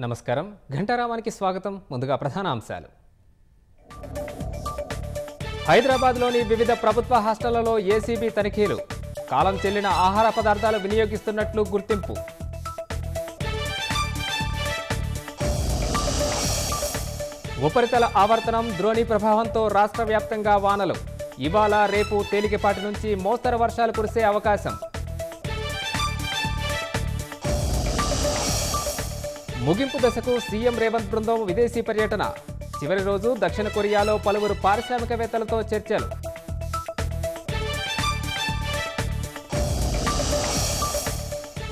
నమస్కారం. ఘంటారావానికి స్వాగతం. ముందుగా ప్రధాన అంశాలు. హైదరాబాద్లోని వివిధ ప్రభుత్వ హాస్టళ్లలో ఏసీబీ తనిఖీలు. కాలం చెల్లిన ఆహార పదార్థాలు వినియోగిస్తున్నట్లు గుర్తింపు. ఉపరితల ఆవర్తనం ద్రోణి ప్రభావంతో రాష్ట్ర వ్యాప్తంగా వానలు. ఇవాళ రేపు తేలికపాటి నుంచి మోస్తరు వర్షాలు కురిసే అవకాశం. ముగింపు దశకు సీఎం రేవంత్ బృందం విదేశీ పర్యటన. చివరి రోజు దక్షిణ కొరియాలో పలువురు పారిశ్రామికవేత్తలతో చర్చలు.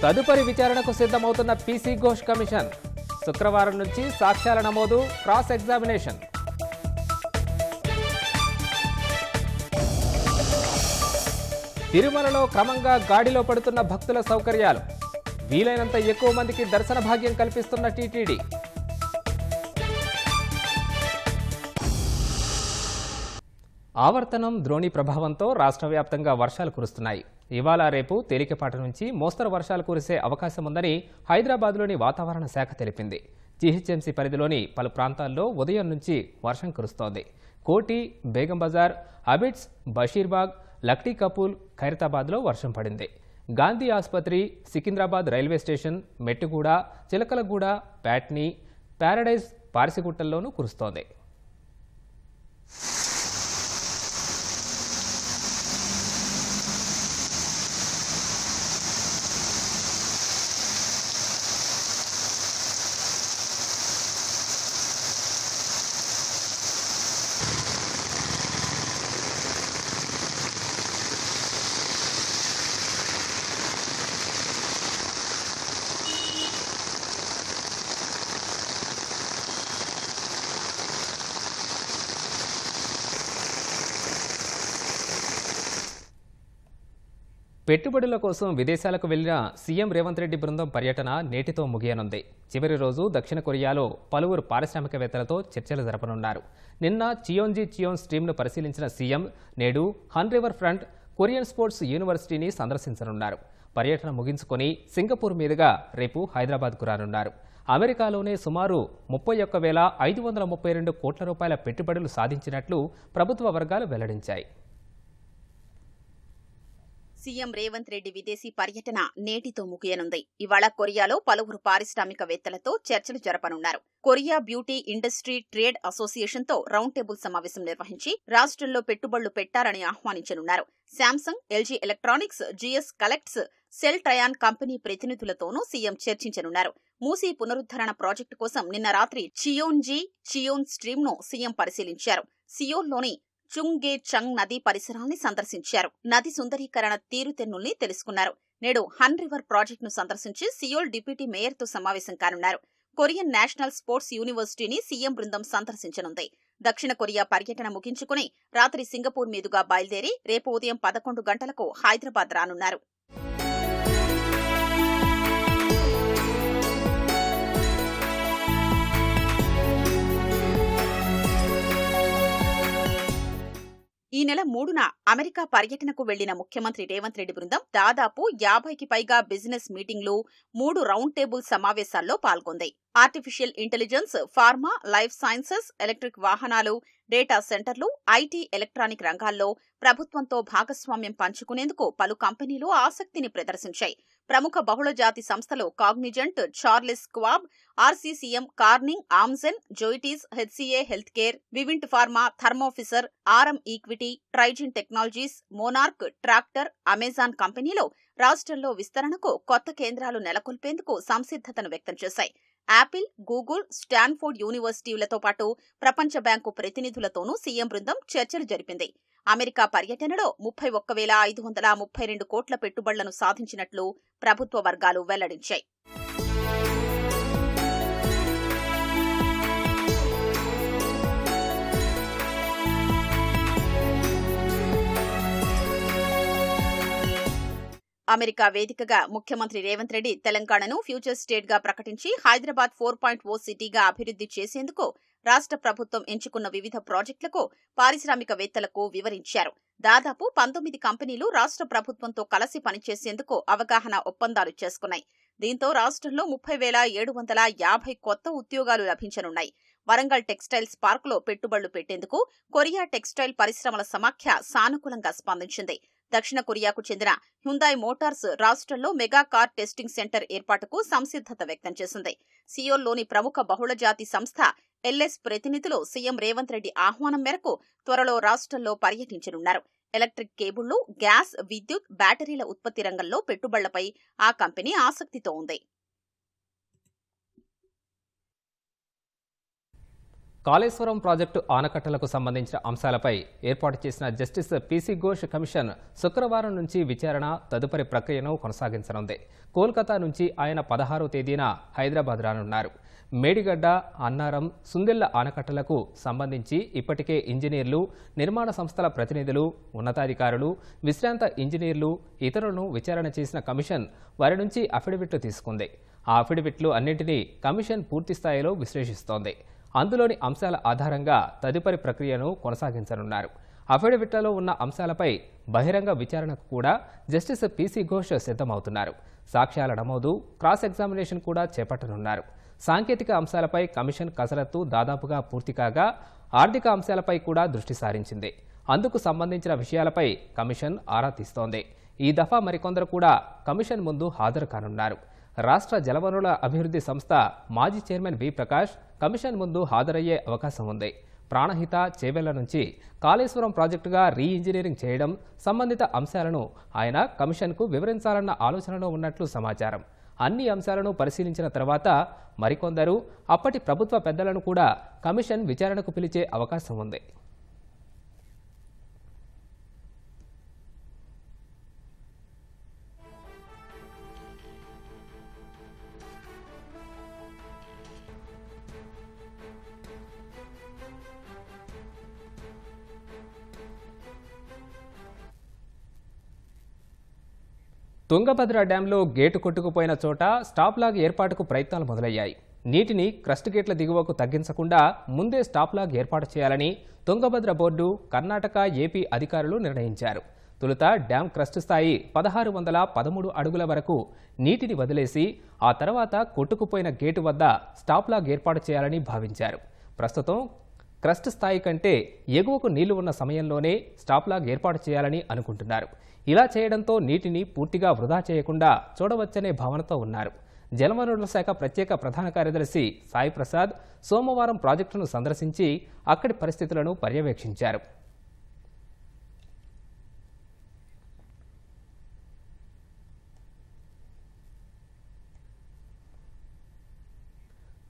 తదుపరి విచారణకు సిద్ధమవుతున్న పీసీ ఘోష్ కమిషన్. శుక్రవారం నుంచి సాక్ష్యాల నమోదు, క్రాస్ ఎగ్జామినేషన్. తిరుమలలో క్రమంగా గాడిలో పడుతున్న భక్తుల సౌకర్యాలు. వీలైనంత ఎక్కువ మందికి దర్శన భాగ్యం కల్పిస్తున్న టీటీడీ. ఆవర్తనం ద్రోణి ప్రభావంతో రాష్ట్ర వ్యాప్తంగా వర్షాలు కురుస్తున్నాయి. ఇవాళ రేపు తేలికపాటి నుంచి మోస్తరు వర్షాలు కురిసే అవకాశం ఉందని హైదరాబాద్లోని వాతావరణ శాఖ తెలిపింది. జీహెచ్ఎంసీ పరిధిలోని పలు ప్రాంతాల్లో ఉదయం నుంచి వర్షం కురుస్తోంది. కోటి, బేగం బజార్, అబిడ్స్, బషీర్బాగ్, లక్టీ కపూల్, ఖైరతాబాద్లో వర్షం పడింది. గాంధీ ఆసుపత్రి, Secunderabad railway station, Mettuguda, Chilkalguda, Patny, Paradise, పార్సిగుట్టల్లోనూ కురుస్తోంది. పెట్టుబడుల కోసం విదేశాలకు వెళ్లిన సీఎం రేవంత్ రెడ్డి బృందం పర్యటన నేటితో ముగియనుంది. చివరి రోజు దక్షిణ కొరియాలో పలువురు పారిశ్రామికవేత్తలతో చర్చలు జరపనున్నారు. నిన్న చియోన్ స్ట్రీమ్ను పరిశీలించిన సీఎం నేడు హన్ రివర్ ఫ్రంట్ కొరియన్ స్పోర్ట్స్ యూనివర్సిటీని సందర్శించనున్నారు. పర్యటన ముగించుకొని సింగపూర్ మీదుగా రేపు హైదరాబాద్కు రానున్నారు. అమెరికాలోనే సుమారు 31,532 కోట్ల రూపాయల పెట్టుబడులు సాధించినట్లు ప్రభుత్వ వర్గాలు వెల్లడించాయి. సీఎం రేవంత్ రెడ్డి విదేశీ పర్యటన నేటితో ముగియనుంది. ఇవాళ కొరియాలో పలువురు పారిశ్రామికవేత్తలతో చర్చలు జరపనున్నారు. కొరియా బ్యూటీ ఇండస్ట్రీ ట్రేడ్ అసోసియేషన్తో రౌండ్ టేబుల్ సమావేశం నిర్వహించి రాష్ట్రంలో పెట్టుబడులు పెట్టారని ఆహ్వానించనున్నారు. Samsung, LG electronics, GS Caltex, Celltrion company ప్రతినిధులతోనూ సీఎం చర్చించనున్నారు. మూసీ పునరుద్ధరణ ప్రాజెక్టు కోసం నిన్న రాత్రి చియోన్ స్ట్రీమ్ను సీఎం పరిశీలించారు. సియోల్లోని చుంగే చంగ్ నదీ పరిసరాల్ని సందర్శించారు. నది సుందరీకరణ తీరుతెన్నుల్ని తెలుసుకున్నారు. నేడు హన్ రివర్ ప్రాజెక్టును సందర్శించి సియోల్ డిప్యూటీ మేయర్తో సమావేశం కానున్నారు. కొరియన్ నేషనల్ స్పోర్ట్స్ యూనివర్సిటీని సీఎం బృందం సందర్శించనుంది. దక్షిణ కొరియా పర్యటన ముగించుకుని రాత్రి సింగపూర్ మీదుగా బయలుదేరి రేపు ఉదయం 11 గంటలకు హైదరాబాద్ రానున్నారు. ఈ నెల 3న అమెరికా పర్యటనకు వెళ్లిన ముఖ్యమంత్రి రేవంత్ రెడ్డి బృందం దాదాపు 50కి పైగా బిజినెస్ మీటింగ్లు, 3 రౌండ్ టేబుల్ సమావేశాల్లో పాల్గొంది. Artificial intelligence, pharma, life sciences, electric వాహనాలు, డేటా సెంటర్లు, ఐటీ, ఎలక్ట్రానిక్ రంగాల్లో ప్రభుత్వంతో భాగస్వామ్యం పంచుకునేందుకు పలు కంపెనీలు ఆసక్తిని ప్రదర్శించాయి. ప్రముఖ బహుళజాతి సంస్థలు Cognizant, Charles Schwab, RCCM, Corning, Amgen, Zoetis, HCA health care, Vivint pharma, Thermo Fisher, RM equity, Trigyn technologies, Monarch, tractor, Amazon కంపెనీలో రాష్ట్రంలో విస్తరణకు కొత్త కేంద్రాలు నెలకొల్పేందుకు సంసిద్ధతను వ్యక్తం చేశాయి. యాపిల్, గూగుల్, స్టాన్ఫోర్డ్ యూనివర్సిటీలతో పాటు ప్రపంచ బ్యాంకు ప్రతినిధులతోనూ సీఎం బృందం చర్చలు జరిపింది. అమెరికా పర్యటనలో 31,532 కోట్ల పెట్టుబడులను సాధించినట్లు ప్రభుత్వ వర్గాలు వెల్లడించాయి. అమెరికా వేదికగా ముఖ్యమంత్రి రేవంత్ రెడ్డి తెలంగాణను ఫ్యూచర్ స్టేట్ గా ప్రకటించి హైదరాబాద్ 4.0 సిటీగా అభివృద్ధి చేసేందుకు రాష్ట్ర ప్రభుత్వం ఎంచుకున్న వివిధ ప్రాజెక్టులకు పారిశ్రామికవేత్తలకు వివరించారు. దాదాపు 19 కంపెనీలు రాష్ట్ర ప్రభుత్వంతో కలిసి పనిచేసేందుకు అవగాహన ఒప్పందాలు చేసుకున్నాయి. దీంతో రాష్ట్రంలో 30,750 కొత్త ఉద్యోగాలు లభించనున్నాయి. వరంగల్ టెక్స్టైల్స్ పార్కులో పెట్టుబడులు పెట్టేందుకు కొరియా టెక్స్టైల్ పరిశ్రమల సమాఖ్య సానుకూలంగా స్పందించింది. దక్షిణ కొరియాకు చెందిన హ్యుందాయ్ మోటార్స్ రాష్ట్రంలో మెగా కార్ టెస్టింగ్ సెంటర్ ఏర్పాటుకు సంసిద్ధత వ్యక్తం చేసింది. సియోల్లోని ప్రముఖ బహుళజాతి సంస్థ ఎల్ఎస్ ప్రతినిధులు సీఎం రేవంత్ రెడ్డి ఆహ్వానం మేరకు త్వరలో రాష్ట్రంలో పర్యటించనున్నారు. ఎలక్ట్రిక్ కేబుళ్లు, గ్యాస్, విద్యుత్, బ్యాటరీల ఉత్పత్తి రంగంలో పెట్టుబడులపై ఆ కంపెనీ ఆసక్తితో ఉంది. కాళేశ్వరం ప్రాజెక్టు ఆనకట్టలకు సంబంధించిన అంశాలపై ఏర్పాటు చేసిన జస్టిస్ పీసీ ఘోష్ కమిషన్ శుక్రవారం నుంచి విచారణ తదుపరి ప్రక్రియను కొనసాగించనుంది. కోల్కతా నుంచి ఆయన 16వ తేదీన హైదరాబాద్ రానున్నారు. మేడిగడ్డ, అన్నారం, సుందిళ్ల ఆనకట్టలకు సంబంధించి ఇప్పటికే ఇంజనీర్లు, నిర్మాణ సంస్థల ప్రతినిధులు, ఉన్నతాధికారులు, విశ్రాంత ఇంజనీర్లు, ఇతరులను విచారణ చేసిన కమిషన్ వారి నుంచి అఫిడవిట్లు తీసుకుంది. ఆ అఫిడవిట్లు అన్నింటినీ కమిషన్ పూర్తిస్థాయిలో విశ్లేషిస్తోంది. అందులోని అంశాల ఆధారంగా తదుపరి ప్రక్రియను కొనసాగించనున్నారు. అఫిడవిట్లలో ఉన్న అంశాలపై బహిరంగ విచారణకు కూడా జస్టిస్ పీసీ ఘోష్ సిద్ధమవుతున్నారు. సాక్ష్యాల నమోదు, క్రాస్ ఎగ్జామినేషన్ కూడా చేపట్టనున్నారు. సాంకేతిక అంశాలపై కమిషన్ కసరత్తు దాదాపుగా పూర్తి కాగా ఆర్థిక అంశాలపై కూడా దృష్టి సారించింది. అందుకు సంబంధించిన విషయాలపై కమిషన్ ఆరా తీస్తోంది. ఈ దఫా మరికొందరు కూడా కమిషన్ ముందు హాజరు కానున్నారు. రాష్ట్ర జలవనరుల అభివృద్ధి సంస్థ మాజీ చైర్మన్ వి ప్రకాష్ కమిషన్ ముందు హాజరయ్యే అవకాశం ఉంది. ప్రాణహిత, చేవెళ్ల నుంచి కాళేశ్వరం ప్రాజెక్టుగా రీ ఇంజనీరింగ్ చేయడం సంబంధిత అంశాలను ఆయన కమిషన్కు వివరించాలన్న ఆలోచనలో ఉన్నట్లు సమాచారం. అన్ని అంశాలను పరిశీలించిన తర్వాత మరికొందరు అప్పటి ప్రభుత్వ పెద్దలను కూడా కమిషన్ విచారణకు పిలిచే అవకాశం ఉంది. తుంగభద్ర డ్యాంలో గేటు కొట్టుకుపోయిన చోట స్టాప్ లాగ్ ఏర్పాటుకు ప్రయత్నాలు మొదలయ్యాయి. నీటిని క్రస్ట్ గేట్ల దిగువకు తగ్గించకుండా ముందే స్టాప్ లాగ్ ఏర్పాటు చేయాలని తుంగభద్ర బోర్డు, కర్ణాటక, ఏపీ అధికారులు నిర్ణయించారు. తొలుత డ్యాం క్రస్ట్ స్థాయి 1613 అడుగుల వరకు నీటిని వదిలేసి ఆ తర్వాత కొట్టుకుపోయిన గేటు వద్ద స్టాప్ లాగ్ ఏర్పాటు చేయాలని భావించారు. ప్రస్తుతం క్రస్ట్ స్థాయి కంటే ఎగువకు నీళ్లు ఉన్న సమయంలోనే స్టాప్ లాగ్ ఏర్పాటు చేయాలని అనుకుంటున్నారు. ఇలా చేయడంతో నీటిని పూర్తిగా వృధా చేయకుండా చూడవచ్చనే భావనతో ఉన్నారు. జలవనరుల శాఖ ప్రత్యేక ప్రధాన కార్యదర్శి సాయి ప్రసాద్ సోమవారం ప్రాజెక్టును సందర్శించి అక్కడి పరిస్థితులను పర్యవేక్షించారు.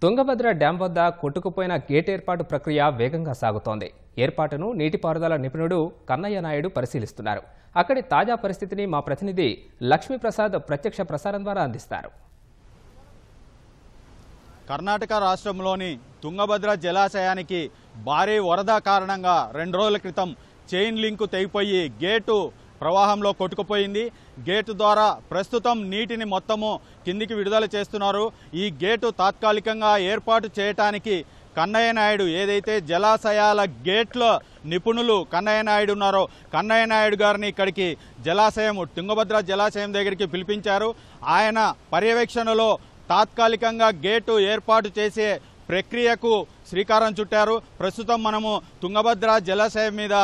తుంగభద్ర డ్యాం వద్ద కొట్టుకుపోయిన గేట్ ఏర్పాటు ప్రక్రియ వేగంగా సాగుతోంది. ఏర్పాటును నీటిపారుదల నిపుణుడు కన్నయ్య నాయుడు పరిశీలిస్తున్నారు. అక్కడి తాజా పరిస్థితిని మా ప్రతినిధి లక్ష్మీప్రసాద్ ప్రత్యక్ష ప్రసారం ద్వారా అందిస్తారు. కర్ణాటక రాష్ట్రంలోని తుంగభద్ర జలాశయానికి భారీ వరద కారణంగా 2 రోజుల క్రితం చైన్ లింకు తెగిపోయి గేటు ప్రవాహంలో కొట్టుకుపోయింది. గేటు ద్వారా ప్రస్తుతం నీటిని మొత్తము కిందికి విడుదల చేస్తున్నారు. ఈ గేటు తాత్కాలికంగా ఏర్పాటు చేయడానికి కన్నయ్య నాయుడు, ఏదైతే జలాశయాల గేట్ల నిపుణులు కన్నయ్య నాయుడు ఉన్నారో, కన్నయ్య నాయుడు గారిని ఇక్కడికి తుంగభద్ర జలాశయం దగ్గరికి పిలిపించారు. ఆయన పర్యవేక్షణలో తాత్కాలికంగా గేటు ఏర్పాటు చేసే ప్రక్రియకు శ్రీకారం చుట్టారు. ప్రస్తుతం మనము తుంగభద్ర జలాశయం మీద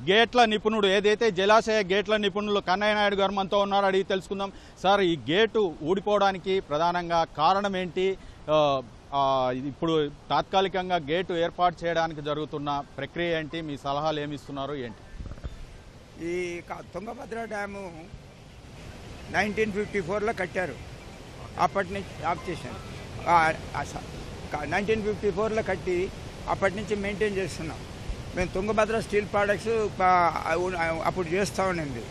గేట్ల నిపుణుడు, ఏదైతే జలాశయ గేట్ల నిపుణులు కన్నయ్య నాయుడు గారు మనతో ఉన్నారు, అడిగి తెలుసుకుందాం. సార్, ఈ గేటు ఊడిపోవడానికి ప్రధానంగా కారణం ఏంటి? ఇప్పుడు తాత్కాలికంగా గేటు ఏర్పాటు చేయడానికి జరుగుతున్న ప్రక్రియ ఏంటి? మీ సలహాలు ఏమి ఇస్తున్నారు ఏంటి? ఈ తుంగభద్ర డ్యాము 1954లో కట్టారు. అప్పటి నుంచి ఆఫ్ చేశాను. 1954లో కట్టి అప్పటి నుంచి మెయింటైన్ చేస్తున్నాం. మేము తుంగభద్ర స్టీల్ ప్రోడక్ట్స్ అప్పుడు చేస్తూ ఉండింది.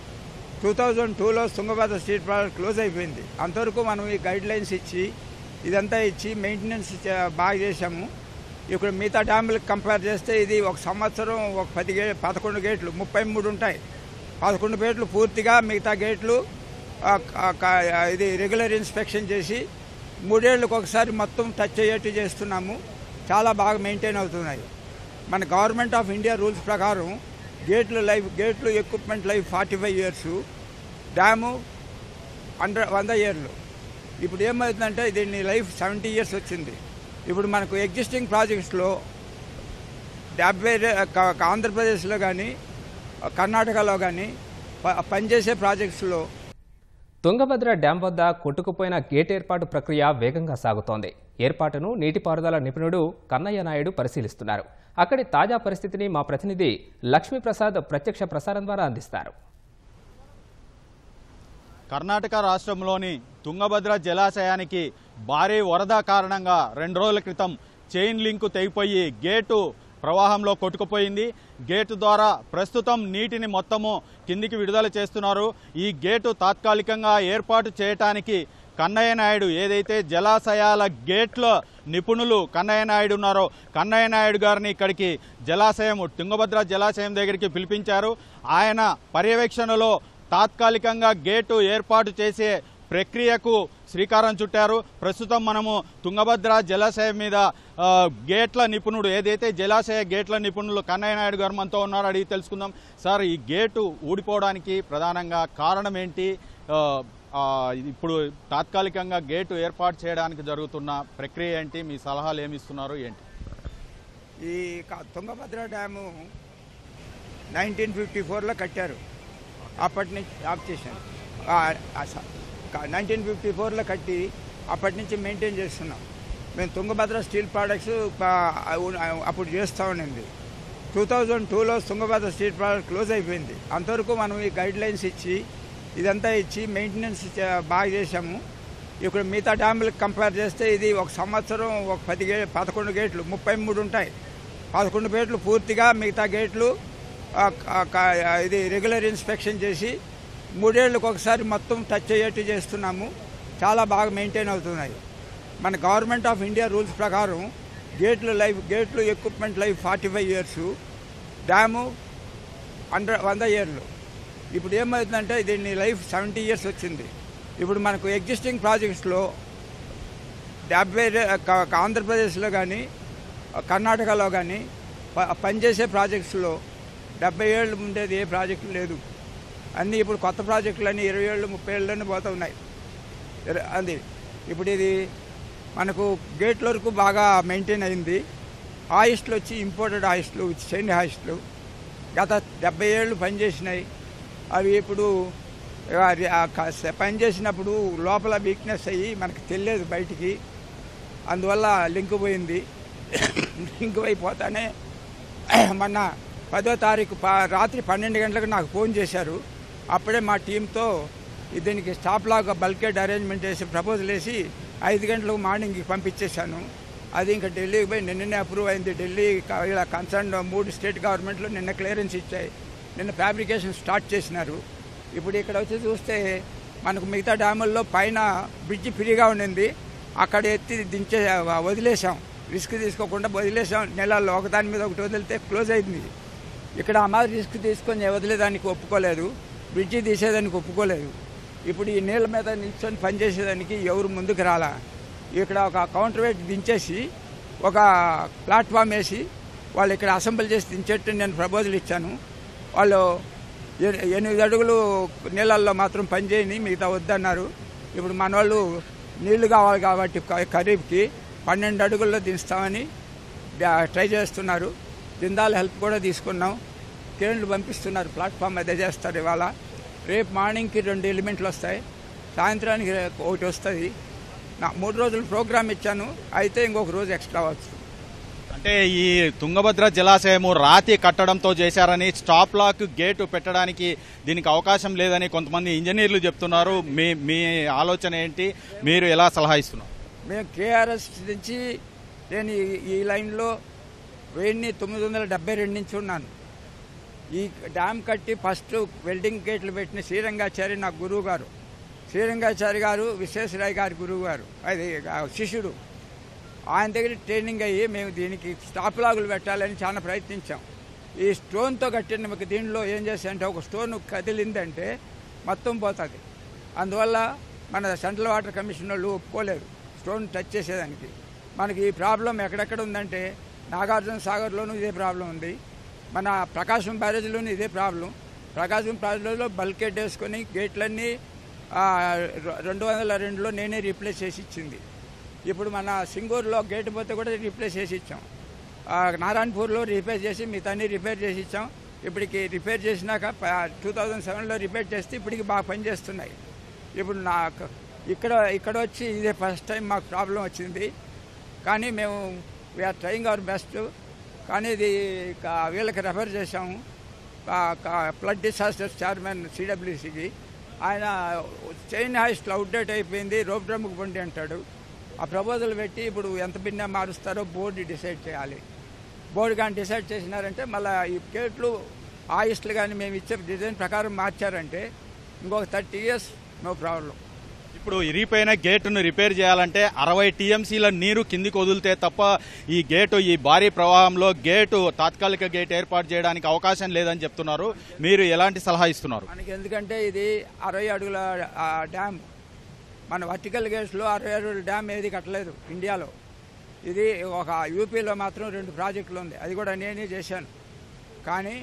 2002లో తుంగభద్ర స్టీల్ ప్రోడక్ట్ క్లోజ్ అయిపోయింది. అంతవరకు మనం ఈ గైడ్ లైన్స్ ఇచ్చి ఇదంతా ఇచ్చి మెయింటెనెన్స్ బాగా చేశాము. ఇప్పుడు మిగతా డ్యాములకు కంపేర్ చేస్తే ఇది ఒక సంవత్సరం ఒక 11 గేట్లు 33 ఉంటాయి. 11 గేట్లు పూర్తిగా, మిగతా గేట్లు ఇది రెగ్యులర్ ఇన్స్పెక్షన్ చేసి 3 ఏళ్ళకి ఒకసారి మొత్తం టచ్ అయ్యేట్టు చేస్తున్నాము. చాలా బాగా మెయింటైన్ అవుతున్నాయి. మన గవర్నమెంట్ ఆఫ్ ఇండియా రూల్స్ ప్రకారం గేట్లు equipment life 45 years, dam 100 years. ఇప్పుడు ఏమవుతుందంటే దీన్ని లైఫ్ 70 years వచ్చింది. ఇప్పుడు మనకు ఎగ్జిస్టింగ్ ప్రాజెక్ట్స్లో 70 ఆంధ్రప్రదేశ్లో కానీ కర్ణాటకలో కానీ పనిచేసే ప్రాజెక్ట్స్లో తుంగభద్ర డ్యాం వద్ద కొట్టుకుపోయిన గేట్ ఏర్పాటు ప్రక్రియ వేగంగా సాగుతోంది. ఏర్పాటును నీటిపారుదల నిపుణుడు కన్నయ్య నాయుడు పరిశీలిస్తున్నారు. అక్కడి తాజా పరిస్థితిని మా ప్రతినిధి లక్ష్మీప్రసాద్ ప్రత్యక్ష ప్రసారం ద్వారా అందిస్తారు. కర్ణాటక రాష్ట్రంలోని తుంగభద్ర జలాశయానికి భారీ వరద కారణంగా 2 రోజుల క్రితం చైన్ లింకు తెగిపోయి గేటు ప్రవాహంలో కొట్టుకుపోయింది. గేటు ద్వారా ప్రస్తుతం నీటిని మొత్తము కిందికి విడుదల చేస్తున్నారు. ఈ గేటు తాత్కాలికంగా ఏర్పాటు చేయటానికి కన్నయ్య నాయుడు ఏదైతే జలాశయాల గేట్ల నిపుణులు కన్నయ్య నాయుడు ఉన్నారో కన్నయ్య నాయుడు గారిని ఇక్కడికి తుంగభద్ర జలాశయం దగ్గరికి పిలిపించారు. ఆయన పర్యవేక్షణలో తాత్కాలికంగా గేటు ఏర్పాటు చేసే ప్రక్రియకు శ్రీకారం చుట్టారు. ప్రస్తుతం మనము తుంగభద్ర జలాశయం మీద గేట్ల నిపుణుడు ఏదైతే జలాశయ గేట్ల నిపుణులు కన్నయ్య నాయుడు గారు మనతో ఉన్నారు, అడిగి తెలుసుకుందాం. సార్, ఈ గేటు ఊడిపోవడానికి ప్రధానంగా కారణం ఏంటి? ఇప్పుడు తాత్కాలికంగా గేటు ఏర్పాటు చేయడానికి జరుగుతున్న ప్రక్రియ ఏంటి? మీ సలహాలు ఏమి ఇస్తున్నారు ఏంటి? ఈ తుంగభద్ర డ్యాము 1954లో కట్టారు. అప్పటి నుంచి ఆఫ్ చేశాను. 1954లో కట్టి అప్పటి నుంచి మెయింటైన్ చేస్తున్నాం. మేము తుంగభద్ర స్టీల్ ప్రోడక్ట్స్ అప్పుడు చేస్తూ ఉండింది. 2002లో తుంగభద్ర స్టీల్ ప్రోడక్ట్ క్లోజ్ అయిపోయింది. అంతవరకు మనం ఈ గైడ్ లైన్స్ ఇచ్చి ఇదంతా ఇచ్చి మెయింటెనెన్స్ బాగా చేశాము. ఇప్పుడు మిగతా డ్యాములకు కంపేర్ చేస్తే ఇది ఒక సంవత్సరం ఒక 11 గేట్లు 33 ఉంటాయి. 11 గేట్లు పూర్తిగా, మిగతా గేట్లు ఇది రెగ్యులర్ ఇన్స్పెక్షన్ చేసి 3 ఏళ్ళకి ఒకసారి మొత్తం టచ్ అయ్యేట్టు చేస్తున్నాము. చాలా బాగా మెయింటైన్ అవుతున్నాయి. మన గవర్నమెంట్ ఆఫ్ ఇండియా రూల్స్ ప్రకారం గేట్లు equipment life 45 years, dam 100 years. ఇప్పుడు ఏమవుతుందంటే దీన్ని లైఫ్ 70 years వచ్చింది. ఇప్పుడు మనకు ఎగ్జిస్టింగ్ ప్రాజెక్ట్స్లో 70 ఆంధ్రప్రదేశ్లో కానీ కర్ణాటకలో కానీ పనిచేసే ప్రాజెక్ట్స్లో 70 ఏళ్ళు ఉండేది ఏ ప్రాజెక్టు లేదు. అన్నీ ఇప్పుడు కొత్త ప్రాజెక్టులన్నీ 20 ఏళ్ళు 30 ఏళ్ళని పోతూ ఉన్నాయి. అది ఇప్పుడు ఇది మనకు గేట్ల వరకు బాగా మెయింటైన్ అయింది. ఆయిస్టులు వచ్చి ఇంపోర్టెడ్ ఆయిస్టులు, చైన్ ఆయిస్టులు గత 70 ఏళ్ళు పనిచేసినాయి. అవి ఇప్పుడు పనిచేసినప్పుడు లోపల వీక్నెస్ అయ్యి మనకు తెలియదు బయటికి. అందువల్ల లింక్ పోయింది. లింక్ అయిపోతానే మొన్న 10వ తారీఖు రాత్రి 12 గంటలకు నాకు ఫోన్ చేశారు. అప్పుడే మా టీంతో దీనికి స్టాప్ లాగా బల్కేడ్ అరేంజ్మెంట్ చేసి ప్రపోజల్ వేసి 5 గంటలకు మార్నింగ్కి పంపించేశాను. అది ఇంకా ఢిల్లీకి పోయి నిన్ననే అప్రూవ్ అయింది. ఢిల్లీ ఇలా కన్సర్న్ 3 స్టేట్ గవర్నమెంట్లు నిన్న క్లియరెన్స్ ఇచ్చాయి. నిన్న ఫ్యాబ్రికేషన్ స్టార్ట్ చేసినారు. ఇప్పుడు ఇక్కడ వచ్చి చూస్తే మనకు మిగతా డ్యాముల్లో పైన బ్రిడ్జి ఫ్రీగా ఉండింది. అక్కడ ఎత్తి వదిలేసాం, రిస్క్ తీసుకోకుండా వదిలేసాం. నెలల్లో ఒకదాని మీద ఒకటి వదిలితే క్లోజ్ అయింది. ఇక్కడ ఆ మాదిరి రిస్క్ తీసుకొని వదిలేదానికి ఒప్పుకోలేదు, బ్రిడ్జి తీసేదానికి ఒప్పుకోలేదు. ఇప్పుడు ఈ నీళ్ళ మీద నిల్చొని పనిచేసేదానికి ఎవరు ముందుకు రాలా. ఇక్కడ ఒక కౌంటర్ వెయిట్ దించేసి ఒక ప్లాట్ఫామ్ వేసి వాళ్ళు ఇక్కడ అసెంబ్లీ చేసి దించేట్టు నేను ప్రపోజల్ ఇచ్చాను. వాళ్ళు 8 అడుగులు నీళ్ళల్లో మాత్రం పనిచేయని, మిగతా వద్దన్నారు. ఇప్పుడు మన వాళ్ళు నీళ్లు కావాలి కాబట్టి ఖరీఫ్కి 12 అడుగుల్లో దించుతామని ట్రై చేస్తున్నారు. జిందాల్ హెల్ప్ కూడా తీసుకున్నాం. క్రేన్లు పంపిస్తున్నారు, ప్లాట్ఫామ్ అదే చేస్తారు. ఇవాళ రేపు మార్నింగ్కి 2 ఎలిమెంట్లు వస్తాయి, సాయంత్రానికి ఒకటి వస్తుంది. 3 రోజులు ప్రోగ్రామ్ ఇచ్చాను, అయితే ఇంకొక రోజు ఎక్స్ట్రా వచ్చు. అంటే ఈ తుంగభద్ర జలాశయము రాతి కట్టడంతో చేశారని, స్టాప్ లాక్ గేటు పెట్టడానికి దీనికి అవకాశం లేదని కొంతమంది ఇంజనీర్లు చెప్తున్నారు. మీ ఆలోచన ఏంటి? మీరు ఎలా సలహా ఇస్తున్నారు? మేము కేఆర్ఎస్ నుంచి నేను ఈ లైన్లో 1972 నుంచి ఉన్నాను. ఈ డ్యామ్ కట్టి ఫస్ట్ వెల్డింగ్ గేట్లు పెట్టిన శ్రీరంగాచారి నా గురువు గారు. శ్రీరంగాచారి గారు విశ్వేశ్వరయ్య గారి గురువు గారు, అది శిష్యుడు. ఆయన దగ్గర ట్రైనింగ్ అయ్యి మేము దీనికి స్టాప్ లాగులు పెట్టాలని చాలా ప్రయత్నించాం. ఈ స్టోన్తో కట్టిన మీకు దీనిలో ఏం చేస్తాయంటే ఒక స్టోన్ కదిలిందంటే మొత్తం పోతుంది. అందువల్ల మన సెంట్రల్ వాటర్ కమిషన్ వాళ్ళు ఒప్పుకోలేదు స్టోన్ టచ్ చేసేదానికి. మనకి ఈ ప్రాబ్లం ఎక్కడెక్కడ ఉందంటే నాగార్జున సాగర్లోనూ ఇదే ప్రాబ్లం ఉంది, మన ప్రకాశం బ్యారేజ్లోనూ ఇదే ప్రాబ్లం. ప్రకాశం బ్యారేజ్లో బల్కేట్ వేసుకొని గేట్లన్నీ 2002లో నేనే రీప్లేస్ చేసి ఇచ్చింది. ఇప్పుడు మన సింగూరులో గేట్ పోతే కూడా రీప్లేస్ చేసి ఇచ్చాం. నారాయణపూర్లో రిపేర్ చేసి మిగతాన్ని రిపేర్ చేసి ఇచ్చాం. ఇప్పటికి రిపేర్ చేసినాక 2007లో రిపేర్ చేస్తే ఇప్పటికి బాగా పనిచేస్తున్నాయి. ఇప్పుడు నాకు ఇక్కడ వచ్చి ఇదే ఫస్ట్ టైం మాకు ప్రాబ్లం వచ్చింది. కానీ మేము వీఆర్ ట్రయింగ్ అవర్ బెస్ట్. కానీ ఇది వీళ్ళకి రెఫర్ చేశాము, ఫ్లడ్ డిసాస్టర్స్ చైర్మన్ సిడబ్ల్యూసికి. ఆయన చైన్ హాయిస్ట్లు అవుట్డేట్ అయిపోయింది, రోప్ డ్రమ్కి పండి అంటాడు. ఆ ప్రపోజల్ పెట్టి ఇప్పుడు ఎంత భిన్న మారుస్తారో బోర్డు డిసైడ్ చేయాలి. బోర్డు కానీ డిసైడ్ చేసినారంటే మళ్ళీ ఈ గేట్లు హాయిస్ట్లు కానీ మేము ఇచ్చే డిజైన్ ప్రకారం మార్చారంటే ఇంకొక 30 years నో ప్రాబ్లం. ఇప్పుడు ఇరిగిపోయిన గేటును రిపేర్ చేయాలంటే 60 TMCల నీరు కిందికి వదిలితే తప్ప ఈ గేటు, ఈ భారీ ప్రవాహంలో గేటు, తాత్కాలిక గేట్ ఏర్పాటు చేయడానికి అవకాశం లేదని చెప్తున్నారు. మీరు ఎలాంటి సలహా ఇస్తున్నారు? మనకి ఎందుకంటే ఇది 60 అడుగుల డ్యామ్. మన వర్టికల్ గేట్స్లో 60 అడుగుల డ్యామ్ ఏది కట్టలేదు ఇండియాలో. ఇది ఒక యూపీలో మాత్రం 2 ప్రాజెక్టులు ఉంది, అది కూడా నేనే చేశాను. కానీ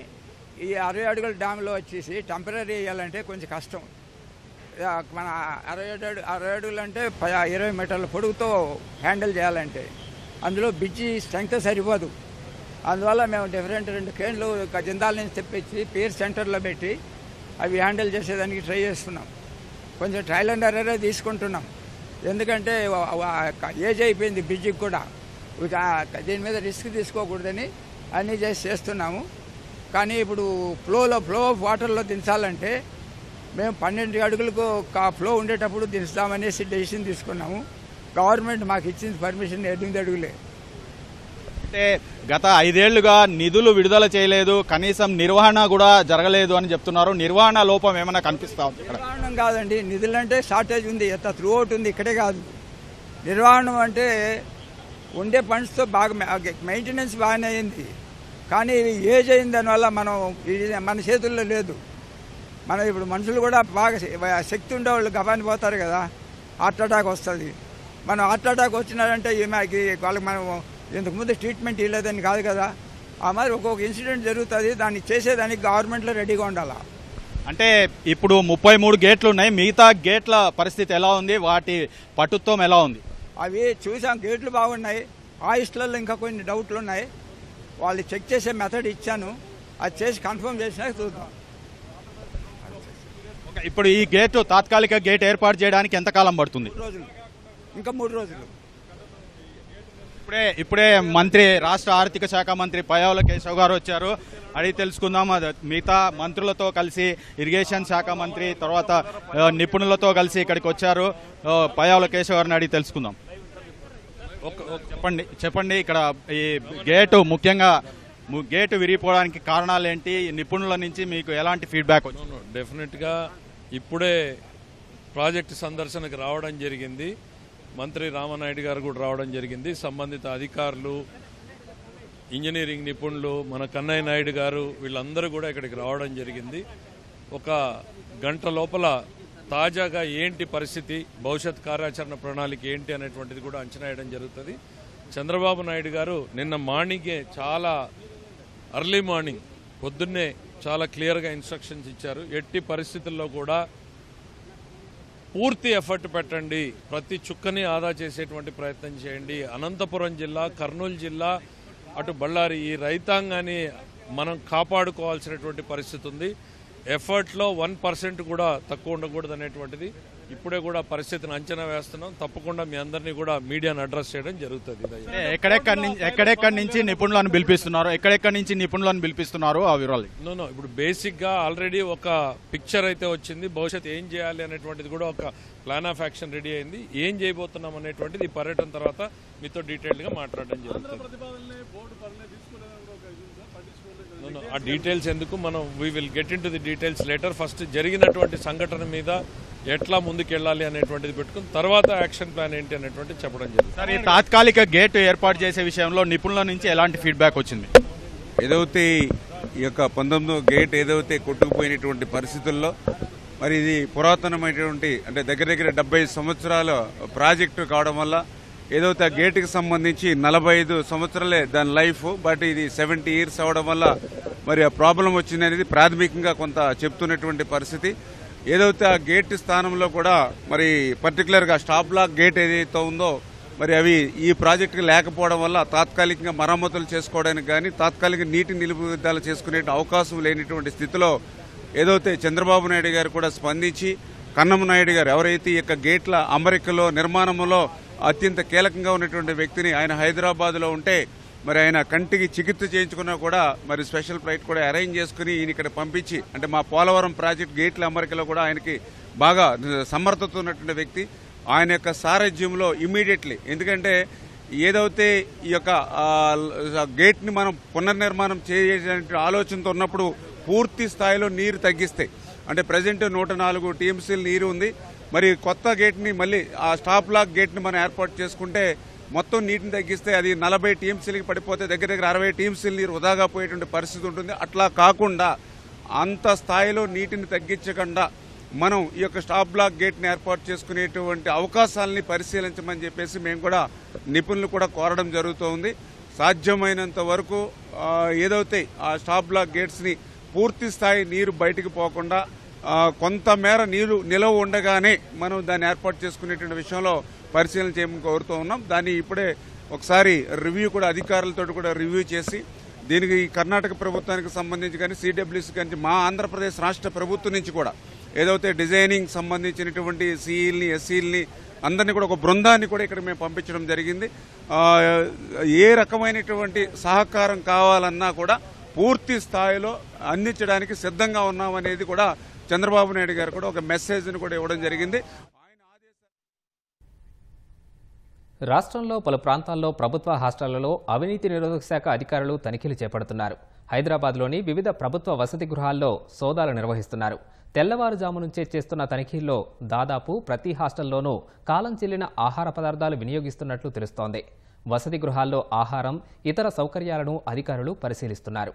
ఈ 60 అడుగుల డ్యామ్లో వచ్చేసి టెంపరీ వేయాలంటే కొంచెం కష్టం. మన 60 అడుగులు అంటే 20 మీటర్ల పొడుగుతో హ్యాండిల్ చేయాలంటే అందులో బ్రిడ్జి స్ట్రెంగ్త్ సరిపోదు. అందువల్ల మేము డిఫరెంట్ 2 కేన్లు జిందాల నుంచి తెప్పించి పీర్ సెంటర్లో పెట్టి అవి హ్యాండిల్ చేసేదానికి ట్రై చేస్తున్నాం. కొంచెం ట్రయల్ అండ్ ఎర్రరే తీసుకుంటున్నాం. ఎందుకంటే ఏజ్ అయిపోయింది బ్రిడ్జికి కూడా, దీని మీద రిస్క్ తీసుకోకూడదని అన్నీ చేస్తున్నాము. కానీ ఇప్పుడు ఫ్లో ఆఫ్ వాటర్లో దించాలంటే మేము 12 అడుగులకు ఫ్లో ఉండేటప్పుడు దించుదామనేసి డెసిషన్ తీసుకున్నాము. గవర్నమెంట్ మాకు ఇచ్చింది పర్మిషన్ 8 అడుగులే. అంటే గత 5 ఏళ్లుగా నిధులు విడుదల చేయలేదు, కనీసం నిర్వహణ కూడా జరగలేదు అని చెప్తున్నారు. నిర్వహణ లోపం ఏమైనా కనిపిస్తా ఉంది? నిర్వహణ కాదండి, నిధులు అంటే షార్టేజ్ ఉంది, త్రూ అవుట్ ఉంది, ఇక్కడే కాదు. నిర్వహణ అంటే ఉండే ఫండ్స్తో బాగా మెయింటెనెన్స్ బాగానే అయింది. కానీ ఏజ్ అయిన దానివల్ల మన చేతుల్లో లేదు. మనం ఇప్పుడు మనుషులు కూడా బాగా శక్తి ఉండేవాళ్ళు గబాని పోతారు కదా, హార్ట్ అటాక్ వస్తుంది. మనం హార్ట్ అటాక్ వచ్చినారంటే వాళ్ళకి మనం ఇంతకుముందు ట్రీట్మెంట్ ఇవ్వలేదని కాదు కదా. ఆ మరి ఒక్కొక్క ఇన్సిడెంట్ జరుగుతుంది, దాన్ని చేసేదానికి గవర్నమెంట్లో రెడీగా ఉండాలి. అంటే ఇప్పుడు 33 గేట్లు ఉన్నాయి, మిగతా గేట్ల పరిస్థితి ఎలా ఉంది, వాటి పటుత్వం ఎలా ఉంది? అవి చూసాం, గేట్లు బాగున్నాయి. ఆయిస్ట్లలో ఇంకా కొన్ని డౌట్లు ఉన్నాయి. వాళ్ళు చెక్ చేసే మెథడ్ ఇచ్చాను, అది చేసి కన్ఫర్మ్ చేసినాక చూద్దాం. ఇప్పుడు ఈ గేటు, తాత్కాలిక గేట్ ఏర్పాటు చేయడానికి ఎంతకాలం పడుతుంది? 3 రోజులు, ఇంకా 3 రోజులు. ఇప్పుడే మంత్రి, రాష్ట్ర ఆర్థిక శాఖ మంత్రి పయ్యావుల కేశవ్ గారు వచ్చారు. అడిగి తెలుసుకుందాం. మిగతా మంత్రులతో కలిసి, ఇరిగేషన్ శాఖ మంత్రి, తర్వాత నిపుణులతో కలిసి ఇక్కడికి వచ్చారు. పయ్యావుల కేశవ్ గారిని అడిగి తెలుసుకుందాం. చెప్పండి ఇక్కడ ఈ గేటు, ముఖ్యంగా గేటు విరిగిపోవడానికి కారణాలు ఏంటి? నిపుణుల నుంచి మీకు ఎలాంటి ఫీడ్బ్యాక్ వచ్చింది? డెఫినెట్గా ఇప్పుడే ప్రాజెక్టు సందర్శనకు రావడం జరిగింది. మంత్రి రామనాయుడు గారు కూడా రావడం జరిగింది. సంబంధిత అధికారులు, ఇంజనీరింగ్ నిపుణులు, మన కన్నయ్య నాయుడు గారు, వీళ్ళందరూ కూడా ఇక్కడికి రావడం జరిగింది. ఒక గంట లోపల తాజాగా ఏంటి పరిస్థితి, భవిష్యత్ కార్యాచరణ ప్రణాళిక ఏంటి అనేటువంటిది కూడా అంచనా వేయడం జరుగుతుంది. చంద్రబాబు నాయుడు గారు నిన్న మార్నింగే, చాలా అర్లీ మార్నింగ్, పొద్దున్నే చాలా క్లియర్గా ఇన్స్ట్రక్షన్స్ ఇచ్చారు. ఎట్టి పరిస్థితుల్లో కూడా పూర్తి ఎఫర్ట్ పెట్టండి, ప్రతి చుక్కని ఆదా చేసేటువంటి ప్రయత్నం చేయండి. అనంతపురం జిల్లా, కర్నూలు జిల్లా, అటు బళ్ళారి, ఈ రైతాంగాన్ని మనం కాపాడుకోవాల్సినటువంటి పరిస్థితి ఉంది. ఎఫర్ట్లో 1% కూడా తక్కువ ఉండకూడదు అనేటువంటిది ఇప్పుడే కూడా పరిస్థితిని అంచనా వేస్తున్నాం. తప్పకుండా మీ అందరినీ కూడా మీడియాను అడ్రస్ చేయడం జరుగుతుంది. ఎక్కడెక్కడి నుంచి నిపుణులను పిలిపిస్తున్నారు ఆ వివరాలు? నో, ఇప్పుడు బేసిక్గా ఆల్రెడీ ఒక పిక్చర్ అయితే వచ్చింది. భవిష్యత్ ఏం చేయాలి అనేటువంటిది కూడా ఒక ప్లాన్ ఆఫ్ యాక్షన్ రెడీ అయింది. ఏం చేయబోతున్నాం అనేటువంటిది ఈ పర్యటన తర్వాత మీతో డీటెయిల్గా మాట్లాడడం జరుగుతుంది. ఆ డీటెయిల్స్ ఎందుకు, మనం we will get in to the details later. First జరిగినటువంటి సంఘటన మీద ఎట్లా ముందుకెళ్ళాలి అనేటువంటిది పెట్టుకుని తర్వాత యాక్షన్ ప్లాన్ ఏంటి అనేటువంటిది చెప్పడం జరుగుతుంది. సార్, ఈ తాత్కాలిక గేటు ఏర్పాటు చేసే విషయంలో నిపుణుల నుంచి ఎలాంటి ఫీడ్బ్యాక్ వచ్చింది? ఏదైతే ఈ యొక్క 19వ గేట్ ఏదైతే కొట్టుకుపోయినటువంటి పరిస్థితుల్లో, మరి ఇది పురాతనమైనటువంటి, అంటే దగ్గర 70 సంవత్సరాల ప్రాజెక్టు కావడం వల్ల ఏదైతే ఆ గేటుకి సంబంధించి 45 సంవత్సరాలే దాని లైఫ్, బట్ ఇది 70 years అవడం వల్ల మరి ఆ ప్రాబ్లం వచ్చింది అనేది ప్రాథమికంగా కొంత చెప్తున్నటువంటి పరిస్థితి. ఏదైతే ఆ గేట్ స్థానంలో కూడా మరి పర్టికులర్గా స్టాప్ బ్లాక్ గేట్ ఏదైతే ఉందో మరి అవి ఈ ప్రాజెక్టుకి లేకపోవడం వల్ల తాత్కాలికంగా మరమ్మతులు చేసుకోవడానికి కానీ తాత్కాలిక నీటి నిలుపుదల చేసుకునే అవకాశం లేనిటువంటి స్థితిలో ఏదైతే చంద్రబాబు నాయుడు గారు కూడా స్పందించి కన్నమ నాయుడు గారు ఎవరైతే ఈ యొక్క గేట్ల అమరికలో నిర్మాణంలో అత్యంత కీలకంగా ఉన్నటువంటి వ్యక్తిని ఆయన హైదరాబాద్లో ఉంటే మరి ఆయన కంటికి చికిత్స చేయించుకున్నా కూడా మరి స్పెషల్ ఫ్లైట్ కూడా అరేంజ్ చేసుకుని ఈయన ఇక్కడ పంపించి అంటే మా పోలవరం ప్రాజెక్ట్ గేట్ల అమరికలో కూడా ఆయనకి బాగా సమర్థత ఉన్నటువంటి వ్యక్తి ఆయన యొక్క సారథ్యంలో ఇమ్మీడియట్లీ ఎందుకంటే ఏదైతే ఈ యొక్క గేట్ని మనం పునర్నిర్మాణం చేయడానికి ఆలోచనతో ఉన్నప్పుడు పూర్తి స్థాయిలో నీరు తగ్గిస్తాయి అంటే ప్రజెంట్ 104 టీఎంసీలు నీరు ఉంది మరి కొత్త గేట్ని మళ్ళీ ఆ స్టాప్ లాక్ గేట్ని మనం ఏర్పాటు చేసుకుంటే మొత్తం నీటిని తగ్గిస్తే అది 40 టీఎంసీలకి పడిపోతే దగ్గర 60 టీఎంసీలు నీరు వృధాగా పోయేటువంటి పరిస్థితి ఉంటుంది. అట్లా కాకుండా అంత స్థాయిలో నీటిని తగ్గించకుండా మనం ఈ యొక్క స్టాప్ బ్లాక్ గేట్ని ఏర్పాటు చేసుకునేటువంటి అవకాశాలని పరిశీలించమని చెప్పేసి మేము కూడా నిపుణులు కూడా కోరడం జరుగుతోంది. సాధ్యమైనంత వరకు ఏదైతే ఆ స్టాప్ బ్లాక్ గేట్స్ని పూర్తి స్థాయి నీరు బయటికి పోకుండా కొంతమేర నీరు నిలవ ఉండగానే మనం దాన్ని ఏర్పాటు చేసుకునేటువంటి విషయంలో పరిశీలన చేయమని కోరుతూ ఉన్నాం. దాన్ని ఇప్పుడే ఒకసారి రివ్యూ కూడా అధికారులతో కూడా రివ్యూ చేసి దీనికి కర్ణాటక ప్రభుత్వానికి సంబంధించి కానీ సిడబ్ల్యూసీ కానీ మా ఆంధ్రప్రదేశ్ రాష్ట్ర ప్రభుత్వం నుంచి కూడా ఏదైతే డిజైనింగ్ సంబంధించినటువంటి సిఈల్ని ఎస్సీల్ని అందరినీ కూడా ఒక బృందాన్ని కూడా ఇక్కడ మేము పంపించడం జరిగింది. ఏ రకమైనటువంటి సహకారం కావాలన్నా కూడా పూర్తి స్థాయిలో అందించడానికి సిద్ధంగా ఉన్నామనేది కూడా చంద్రబాబు నాయుడు గారు కూడా ఒక మెసేజ్ని కూడా ఇవ్వడం జరిగింది. రాష్ట్రంలో పలు ప్రాంతాల్లో ప్రభుత్వ హాస్టళ్లలో అవినీతి నిరోధక శాఖ అధికారులు తనిఖీలు చేపడుతున్నారు. హైదరాబాద్లోని వివిధ ప్రభుత్వ వసతి గృహాల్లో సోదాలు నిర్వహిస్తున్నారు. తెల్లవారుజాము నుంచే చేస్తున్న తనిఖీల్లో దాదాపు ప్రతి హాస్టల్లోనూ కాలం చెల్లిన ఆహార పదార్థాలు వినియోగిస్తున్నట్లు తెలుస్తోంది. వసతి గృహాల్లో ఆహారం, ఇతర సౌకర్యాలను అధికారులు పరిశీలిస్తున్నారు.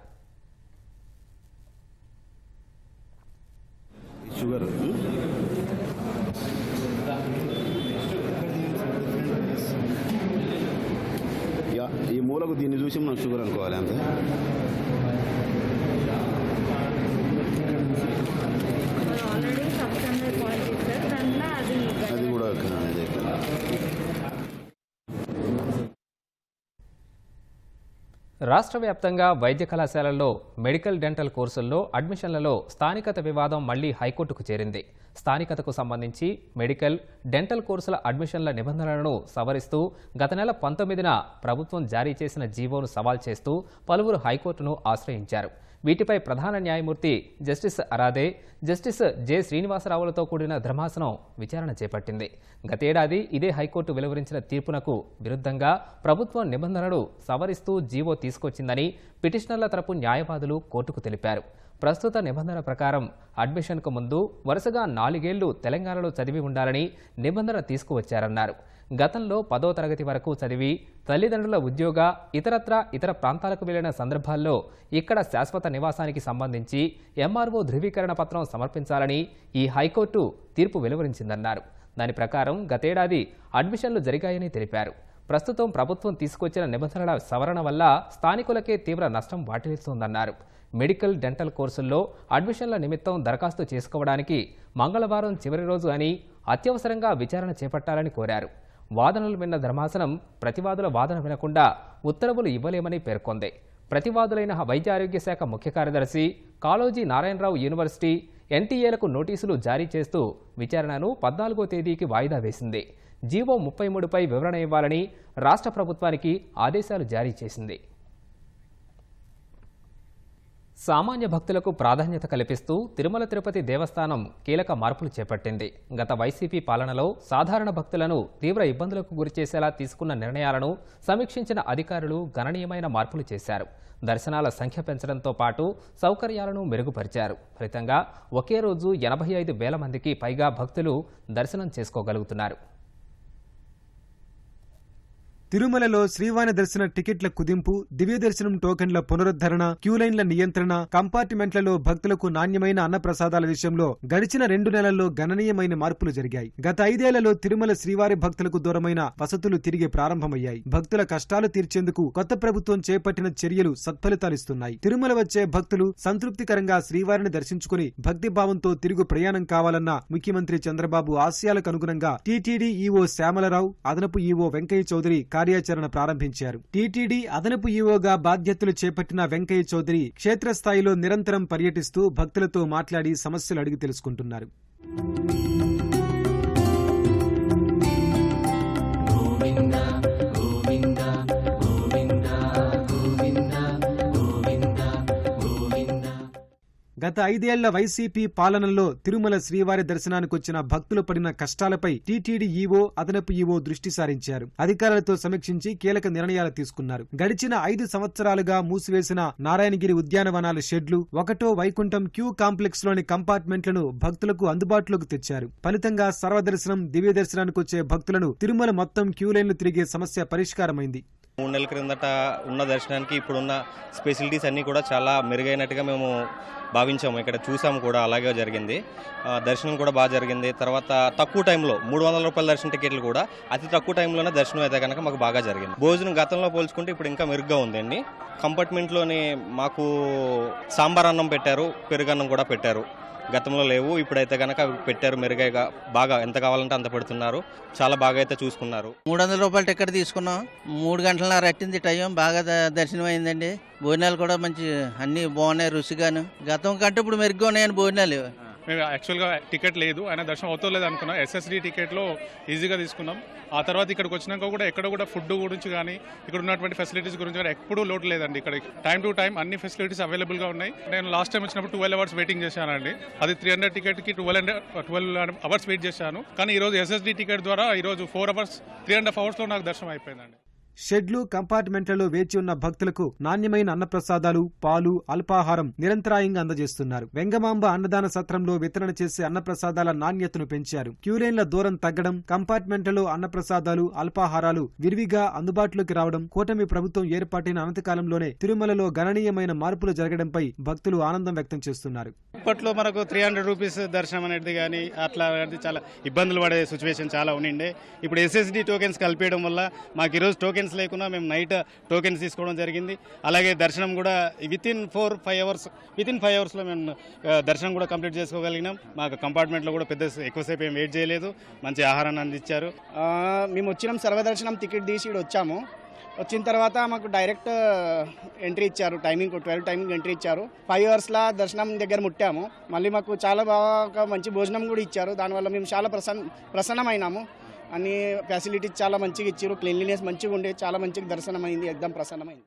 ఈ మూలకు దీన్ని చూసి మనం షుగర్ అనుకోవాలి అంతే. అది కూడా రాష్ట్ర వ్యాప్తంగా వైద్య కళాశాలల్లో మెడికల్ డెంటల్ కోర్సుల్లో అడ్మిషన్లలో స్థానికత వివాదం మళ్లీ హైకోర్టుకు చేరింది. స్థానికతకు సంబంధించి మెడికల్ డెంటల్ కోర్సుల అడ్మిషన్ల నిబంధనలను సవరిస్తూ గత నెల 19న ప్రభుత్వం జారీ చేసిన జీవోను సవాల్ చేస్తూ పలువురు హైకోర్టును ఆశ్రయించారు. వీటిపై ప్రధాన న్యాయమూర్తి జస్టిస్ అరాదే, జస్టిస్ జె శ్రీనివాసరావులతో కూడిన ధర్మాసనం విచారణ చేపట్టింది. గతేడాది ఇదే హైకోర్టు వెలువరించిన తీర్పునకు విరుద్ధంగా ప్రభుత్వం నిబంధనలు సవరిస్తూ జీవో తీసుకొచ్చిందని పిటిషనర్ల తరపు న్యాయవాదులు కోర్టుకు తెలిపారు. ప్రస్తుత నిబంధన ప్రకారం అడ్మిషన్కు ముందు వరుసగా 4 ఏళ్లు తెలంగాణలో చదివి ఉండాలని నిబంధన తీసుకువచ్చారన్నారు. గతంలో 10వ తరగతి వరకు చదివి తల్లిదండ్రుల ఉద్యోగ ఇతర ప్రాంతాలకు వెళ్లిన సందర్భాల్లో ఇక్కడ శాశ్వత నివాసానికి సంబంధించి ఎంఆర్ఓ ధృవీకరణ పత్రం సమర్పించాలని ఈ హైకోర్టు తీర్పు వెలువరించిందన్నారు. దాని ప్రకారం గతేడాది అడ్మిషన్లు జరిగాయని తెలిపారు. ప్రస్తుతం ప్రభుత్వం తీసుకొచ్చిన నిబంధనల సవరణ వల్ల స్థానికులకే తీవ్ర నష్టం వాటిల్లుతోందన్నారు. మెడికల్ డెంటల్ కోర్సుల్లో అడ్మిషన్ల నిమిత్తం దరఖాస్తు చేసుకోవడానికి మంగళవారం చివరి రోజు అని అత్యవసరంగా విచారణ చేపట్టాలని కోరారు. వాదనలు విన్న ధర్మాసనం ప్రతివాదుల వాదన వినకుండా ఉత్తర్వులు ఇవ్వలేమని పేర్కొంది. ప్రతివాదులైన వైద్య ఆరోగ్య శాఖ ముఖ్య కార్యదర్శి, కాళోజీ నారాయణరావు యూనివర్సిటీ, ఎన్టీఏలకు నోటీసులు జారీ చేస్తూ విచారణను 14వ తేదీకి వాయిదా వేసింది. జీవో 33పై వివరణ ఇవ్వాలని రాష్ట్ర ప్రభుత్వానికి ఆదేశాలు జారీ చేసింది. సామాన్య భక్తులకు ప్రాధాన్యత కల్పిస్తూ తిరుమల తిరుపతి దేవస్థానం కీలక మార్పులు చేపట్టింది. గత వైసీపీ పాలనలో సాధారణ భక్తులను తీవ్ర ఇబ్బందులకు గురిచేసేలా తీసుకున్న నిర్ణయాలను సమీక్షించిన అధికారులు గణనీయమైన మార్పులు చేశారు. దర్శనాల సంఖ్య పెంచడంతో పాటు సౌకర్యాలను మెరుగుపరిచారు. ఫలితంగా ఒకే రోజు 85,000 మందికి పైగా భక్తులు దర్శనం చేసుకోగలుగుతున్నారు. తిరుమలలో శ్రీవారి దర్శన టికెట్ల కుదింపు, దివ్య దర్శనం టోకెన్ల పునరుద్ధరణ, క్యూలైన్ల నియంత్రణ, కంపార్ట్మెంట్లలో భక్తులకు నాణ్యమైన అన్నప్రసాదాల విషయంలో గడిచిన 2 నెలల్లో గణనీయమైన మార్పులు జరిగాయి. గత 5 ఏళ్లలో తిరుమల శ్రీవారి భక్తులకు దూరమైన వసతులు తిరిగి ప్రారంభమయ్యాయి. భక్తుల కష్టాలు తీర్చేందుకు కొత్త ప్రభుత్వం చేపట్టిన చర్యలు సత్ఫలితాలిస్తున్నాయి. తిరుమల వచ్చే భక్తులు సంతృప్తికరంగా శ్రీవారిని దర్శించుకుని భక్తిభావంతో తిరుగు ప్రయాణం కావాలన్న ముఖ్యమంత్రి చంద్రబాబు ఆశయాలకు అనుగుణంగా టీటీడీ ఈవో శ్యామలరావు, అదనపు ఈవో వెంకయ్య చౌదరి కార్యాచరణ ప్రారంభించారు. టీటీడీ అదనపు ఈవోగా బాధ్యతలు చేపట్టిన వెంకయ్య చౌదరి క్షేత్రస్థాయిలో నిరంతరం పర్యటిస్తూ భక్తులతో మాట్లాడి సమస్యలు అడిగి తెలుసుకుంటున్నారు. గత 5 ఏళ్ల వైసీపీ పాలనలో తిరుమల శ్రీవారి దర్శనానికొచ్చిన భక్తులు పడిన కష్టాలపై టీటీడీ ఈవో, అదనపు ఈవో దృష్టి సారించారు. అధికారులతో సమీక్షించి కీలక నిర్ణయాలు తీసుకున్నారు. గడిచిన 5 సంవత్సరాలుగా మూసివేసిన నారాయణగిరి ఉద్యానవనాల షెడ్లు, 1వ వైకుంఠం క్యూ కాంప్లెక్స్ లోని కంపార్ట్మెంట్లను భక్తులకు అందుబాటులోకి తెచ్చారు. ఫలితంగా సర్వదర్శనం, దివ్య దర్శనానికొచ్చే భక్తులను తిరుమల మొత్తం క్యూలైన్లు తిరిగే సమస్య పరిష్కారమైంది. 3 నెలల క్రిందట ఉన్న దర్శనానికి ఇప్పుడున్న స్పెషాలిటీస్ అన్నీ కూడా చాలా మెరుగైనట్టుగా మేము భావించాము. ఇక్కడ చూసాము కూడా, అలాగే జరిగింది. దర్శనం కూడా బాగా జరిగింది. తర్వాత తక్కువ టైంలో 300 రూపాయల దర్శన టికెట్లు కూడా అతి తక్కువ టైంలోనే దర్శనం అయితే కనుక మాకు బాగా జరిగింది. భోజనం గతంలో పోల్చుకుంటే ఇప్పుడు ఇంకా మెరుగ్గా ఉందండి. కంపార్ట్మెంట్లోని మాకు సాంబార్ అన్నం పెట్టారు, పెరుగన్నం కూడా పెట్టారు. గతంలో లేవు, ఇప్పుడైతే కనుక పెట్టారు. మెరుగైగా బాగా ఎంత కావాలంటే అంత పెడుతున్నారు. చాలా బాగా అయితే చూసుకున్నారు. 300 రూపాయల టికెట్ తీసుకున్నాం. 3 గంటలన్నర పట్టింది టైం. బాగా దర్శనం అయిందండి. భోజనాలు కూడా మంచి అన్ని బాగున్నాయి, రుచిగాను. గతం కంటే ఇప్పుడు మెరుగ్గా ఉన్నాయని భోజనాలు. మేము యాక్చువల్గా టికెట్ లేదు, ఆయన దర్శనం అవుతలేదు అనుకున్నాం. ఎస్ఎస్డి టికెట్లో ఈజీగా తీసుకున్నాం. ఆ తర్వాత ఇక్కడికి వచ్చినాక కూడా ఎక్కడ కూడా ఫుడ్ గురించి కానీ ఇక్కడ ఉన్నటువంటి ఫెసిలిటీస్ గురించి కానీ ఎప్పుడూ లోటు లేదండి. ఇక్కడ టైం టు టైం అన్ని ఫెసిలిటీస్ అవైలబుల్గా ఉన్నాయి. నేను లాస్ట్ టైం వచ్చినప్పుడు 12 అవర్స్ వెయిటింగ్ చేశానండి. అది 300 టికెట్కి 12 అవర్స్ వెయిట్ చేశాను. కానీ ఈరోజు ఎస్ఎస్డి టికెట్ ద్వారా ఈరోజు 4 అవర్స్ 3.5 అవర్స్లో నాకు దర్శనం అయిపోయిందండి. షెడ్లు, కంపార్ట్మెంట్లలో వేచి ఉన్న భక్తులకు నాణ్యమైన అన్నప్రసాదాలు, పాలు, అల్పాహారం నిరంతరాయంగా అందజేస్తున్నారు. వెంగమాంబ అన్నదాన సత్రంలో వితరణ చేసే అన్నప్రసాదాల నాణ్యతను పెంచారు. క్యూలైన్ల దూరం తగ్గడం, కంపార్ట్మెంట్లలో అన్నప్రసాదాలు, అల్పాహారాలు విరివిగా అందుబాటులోకి రావడం, కూటమి ప్రభుత్వం ఏర్పాటైన అనంతకాలంలోనే తిరుమలలో గణనీయమైన మార్పులు జరగడంపై భక్తులు ఆనందం వ్యక్తం చేస్తున్నారు. ఇప్పట్లో మనకు 300 రూపీస్ దర్శనం అనేది కానీ అట్లా చాలా ఇబ్బందులు పడే సిచ్యువేషన్ చాలా ఉండిండే. ఇప్పుడు ఎస్ఎస్డి టోకెన్స్ కలిపేయడం వల్ల మాకు ఈరోజు టోకెన్స్ లేకుండా మేము నైట్ టోకెన్స్ తీసుకోవడం జరిగింది. అలాగే దర్శనం కూడా వితిన్ 5 అవర్స్లో మేము దర్శనం కూడా కంప్లీట్ చేసుకోగలిగినాం. మాకు కంపార్ట్మెంట్లో కూడా ఎక్కువసేపు ఏం వెయిట్ చేయలేదు. మంచి ఆహారాన్ని అందించారు. మేము వచ్చినాం, సర్వదర్శనం టికెట్ తీసి వచ్చాము. వచ్చిన తర్వాత మాకు డైరెక్ట్ ఎంట్రీ ఇచ్చారు. 12 టైమింగ్ ఎంట్రీ ఇచ్చారు. 5 అవర్స్లో దర్శనం దగ్గర ముట్టాము. మళ్ళీ మాకు చాలా బాగా మంచి భోజనం కూడా ఇచ్చారు. దానివల్ల మేము చాలా ప్రసన్నమైనాము. అన్ని ఫెసిలిటీస్ చాలా మంచిగా ఇచ్చారు. క్లీన్లీనెస్ మంచిగా ఉండే, చాలా మంచిగా దర్శనం అయింది. ఎగ్దం ప్రసన్నమైంది.